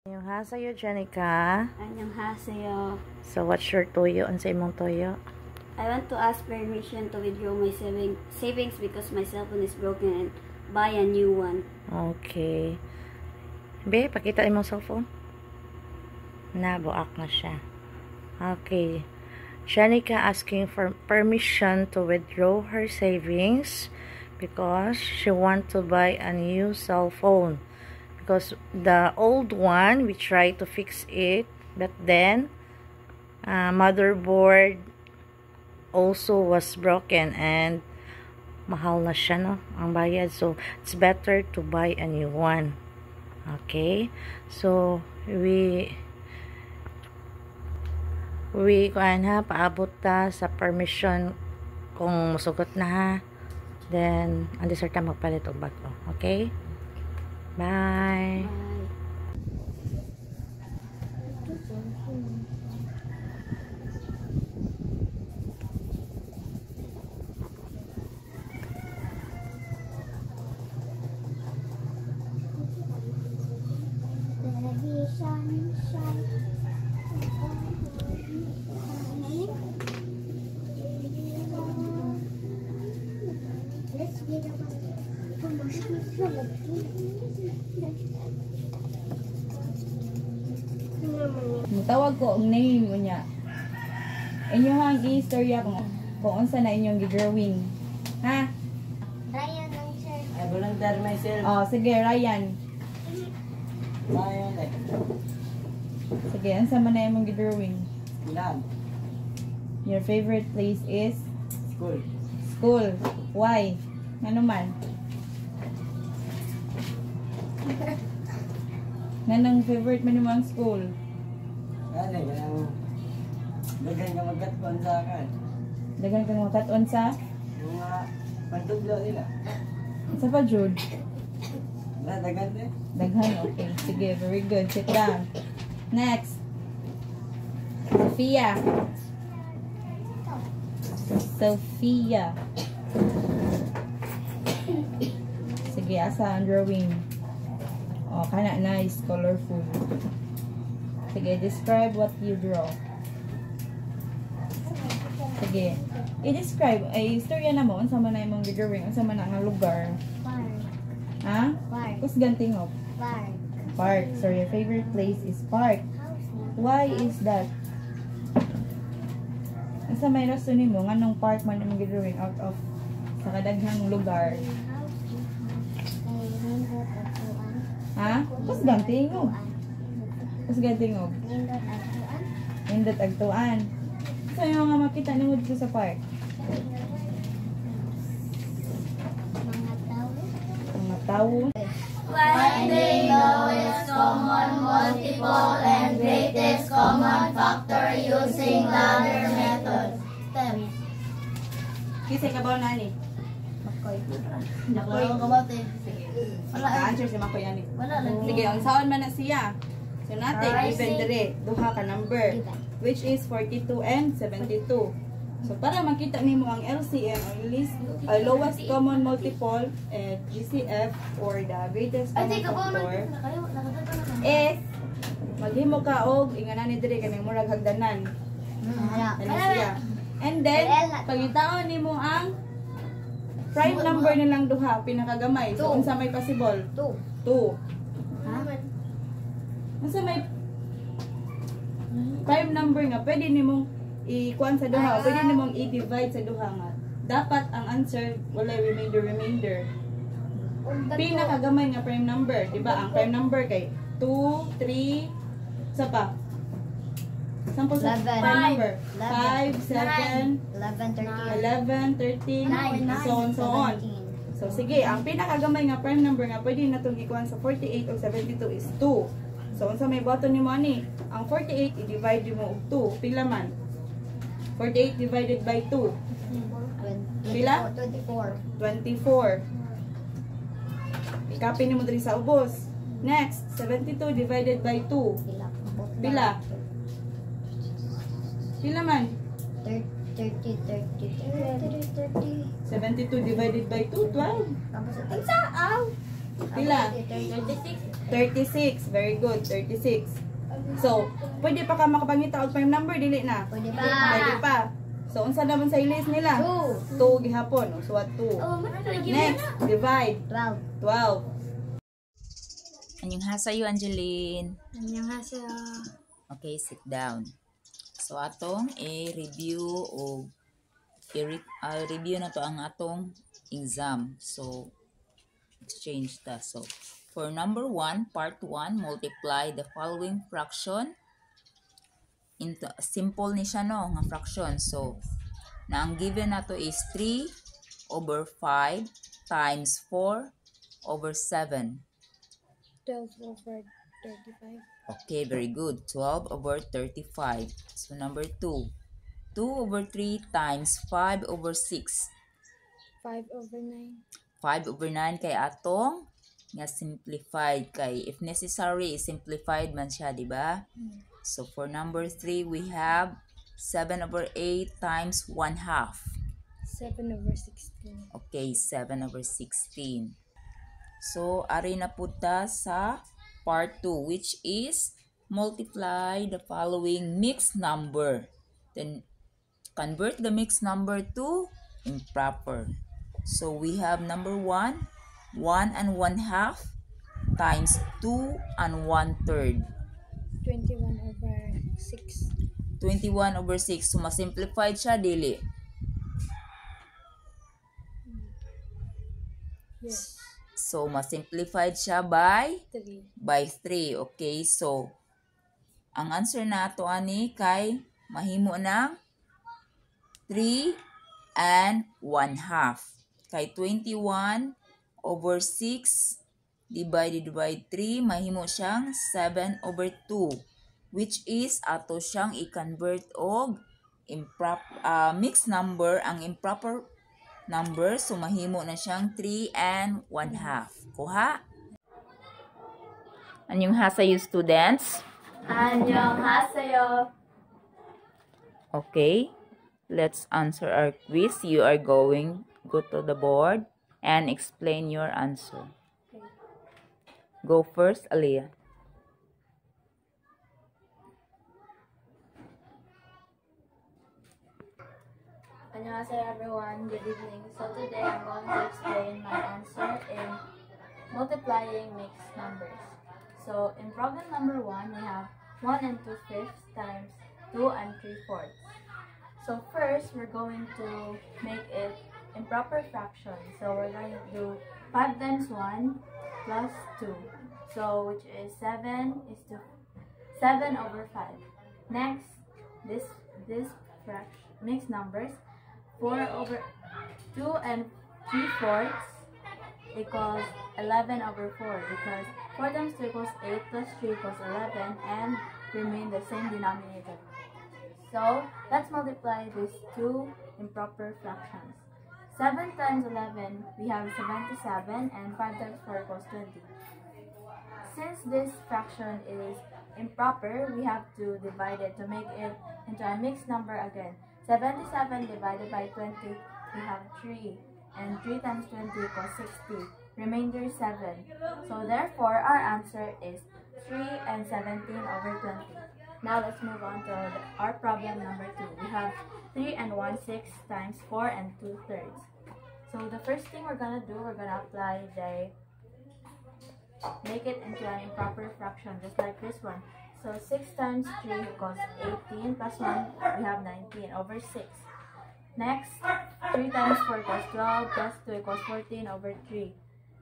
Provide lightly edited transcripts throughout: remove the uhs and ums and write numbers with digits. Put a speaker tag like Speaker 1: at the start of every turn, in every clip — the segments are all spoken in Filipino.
Speaker 1: Annyeonghaseyo, Janica.
Speaker 2: Annyeonghaseyo.
Speaker 1: So, what's your toyo? Ano sa imong toyo?
Speaker 2: I want to ask permission to withdraw my savings because my cell phone is broken and buy a new one.
Speaker 1: Okay. Be, pakita imong cellphone. Nabuak na siya. Okay. Janica asking for permission to withdraw her savings because she want to buy a new cell phone. Because the old one, we tried to fix it, but then motherboard also was broken and mahal na siya, no, ang bayad. So it's better to buy a new one. Okay, so we kuan ha, paabot ta sa permission kung musugot na ha, then andi sarta magpalit og bago. Okay, bye.
Speaker 3: Tawag ko ang name mo niya. Inyong i-istorya kung unsa na inyong gidrawing. Ha?
Speaker 4: Ryan lang, sir.
Speaker 5: Ay, volunteer myself.
Speaker 3: Oh, sige, Ryan.
Speaker 5: Ryan, eh.
Speaker 3: Sige, unsa man na imong gidrawing?
Speaker 5: Ilan?
Speaker 3: Your favorite place is?
Speaker 5: School.
Speaker 3: School. Why? Ano man? Nanang favorite mo naman school?
Speaker 5: Ano eh, kanang daghan ka magkatpon sa akin.
Speaker 3: Dagan ka mga kat-on sa?
Speaker 5: Yung mga pantuglo nila.
Speaker 3: Sa pa, Jude?
Speaker 5: Wala, daghan eh.
Speaker 3: Daghan, okay. Sige, very good. Sit down. Next. Sophia. Sophia. Sige, asa ang drawing? Oh, kana nice, colorful. Sige, describe what you draw. Sige. I-describe, ay istorya na mo, unsa man na imong drawing, unsa man na nga lugar.
Speaker 4: Park.
Speaker 3: Ha?
Speaker 4: Park.
Speaker 3: Kus ganting of?
Speaker 4: Park.
Speaker 3: Park. So your favorite place is park. Why is that? Unsa may rason nimo nganong park man imong drawing out of sa kadaghang lugar? Ha? Kus ganting of? Kus ganting of? Indot agtuan. So yung nga makita nimo dito sa park? Mga tao.
Speaker 4: Finding the lowest common multiple and greatest common factor using ladder method.
Speaker 3: Kisay ka ba nani?
Speaker 4: Makoy.
Speaker 3: Makoy. Answer si Makoy ani.
Speaker 4: Wala lang.
Speaker 3: Sige, ang saan man na siya? So natin, even dire, duha ka number, which is 42 and 72. So para makita nimo ang LCM, ang lowest common multiple, GCF, or the greatest common factor, is maghimo ka og ingana dire kaning murag hagdanan. Ano siya? And then, pagitaon nimo ang prime number nilang duha, pinakagamay. So unsa may possible? 2. Unsa may prime number nga pwede nimong i-kuan sa duha, pwede nimong i-divide sa duha nga. Dapat ang answer wala remainder. Pinakagamay nga prime number, di ba? Ang prime number kay 2, 3, sa pa. Sample sa prime number. 5, 7, 11, 13, so on. So sige, ang pinakagamay nga prime number nga pwede natong ikuan sa 48 o 72 is 2. So, unsa may button ni mo ani? Ang 48 i-divide mo og 2. Pila man? 48 divided by 2. Pila?
Speaker 4: 24.
Speaker 3: 24. I-copy nimo diri sa ubos. Next, 72 divided by 2. Pila? Pila man?
Speaker 4: 30.
Speaker 3: 72 divided by 2, 12.
Speaker 4: Tapos, ang saaw.
Speaker 3: Pila?
Speaker 4: 36.
Speaker 3: 36. Very good. 36. So, pwede pa ka makapangita og prime number, dili na?
Speaker 4: Pwede pa.
Speaker 3: Pwede pa. So, unsa naman sa list nila? 2 gihapon. So, what 2? Next, divide.
Speaker 4: 12.
Speaker 3: 12.
Speaker 6: Annyeonghaseyo, Angeline.
Speaker 2: 안녕하세요.
Speaker 6: Okay, sit down. So, atong i-review o review na to ang atong exam. So, exchange ta. So, for number 1, part 1, multiply the following fraction into simple ni siya no, nga fraction. So, na ang given nato is 3/5 times 4/7.
Speaker 2: 12/35.
Speaker 6: Okay, very good. 12/35. So, number 2. 2/3 times 5/6.
Speaker 2: 5/9.
Speaker 6: 5/9 kay atong nga simplified kay if necessary simplified man siya, di ba? So, for number 3, we have 7/8 times 1/2.
Speaker 2: 7/16.
Speaker 6: Okay, 7/16. So, ari na punta sa part 2, which is multiply the following mixed number. Then, convert the mixed number to improper. So, we have number 1, 1 1/2 times 2 1/3.
Speaker 2: 21/6.
Speaker 6: 21/6. So, masimplified siya, dili.
Speaker 2: Yes.
Speaker 6: So, masimplified siya by
Speaker 2: 3.
Speaker 6: 3. Okay, so, ang answer na ito ani kay mahimo ng 3 1/2. Kay 21/6 divided by 3, mahimo siyang 7/2. Which is, ato siyang i-convert og mixed number, ang improper number. So, mahimo na siyang 3 1/2. Kuha? Annyeonghaseyo, students.
Speaker 2: 안녕하세요.
Speaker 6: Okay, let's answer our quiz. You are going go to the board and explain your answer. Go first, Aliyah.
Speaker 7: Annyeonghaseyo everyone, good evening. So today I'm going to explain my answer in multiplying mixed numbers. So in problem number 1, we have 1 2/5 times 2 3/4. So first, we're going to make it improper fraction. So we're going to do 5 times 1 plus 2. So which is 7/5. Next, this fraction mixed numbers, 4/2 3/4 equals 11/4 because 4 times 2 equals 8 plus 3 equals 11 and remain the same denominator. So let's multiply these two improper fractions. 7 times 11, we have 77, and 5 times 4 equals 20. Since this fraction is improper, we have to divide it to make it into a mixed number again. 77 divided by 20, we have 3, and 3 times 20 equals 60. Remainder 7. So therefore, our answer is 3 17/20. Now let's move on to our problem number 2. We have 3 1/6 times 4 2/3. So the first thing we're gonna do, we're gonna apply make it into an improper fraction, just like this one. So 6 times 3 equals 18 plus 1, we have 19/6. Next, 3 times 4 equals 12 plus 2 equals 14/3.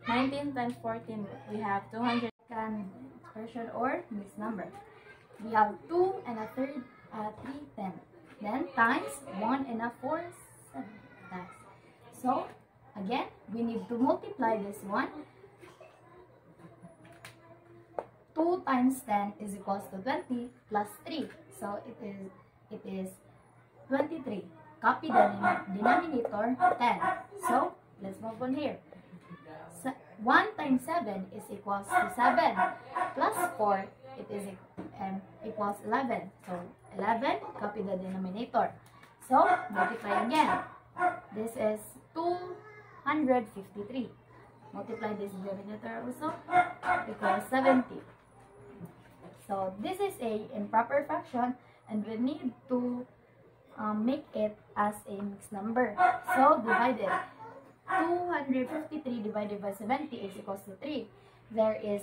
Speaker 7: 19 times 14, we have 200.
Speaker 4: Expression or mixed number. We have 2 1/3, 3/10. Then times 1 1/4, 7 times. So again, we need to multiply this one. 2 times 10 is equals to 20 plus 3. So it is 23. Copy the denominator 10. So let's move on here. 1 times 7 is equals to 7 plus 4, it is equals 11. So 11, copy the denominator. So multiply again. This is 253. multiply this denominator also, equals 70. So this is a improper fraction, and we need to make it as a mixed number. So divide it. 253 divided by 70 is equals to 3. There is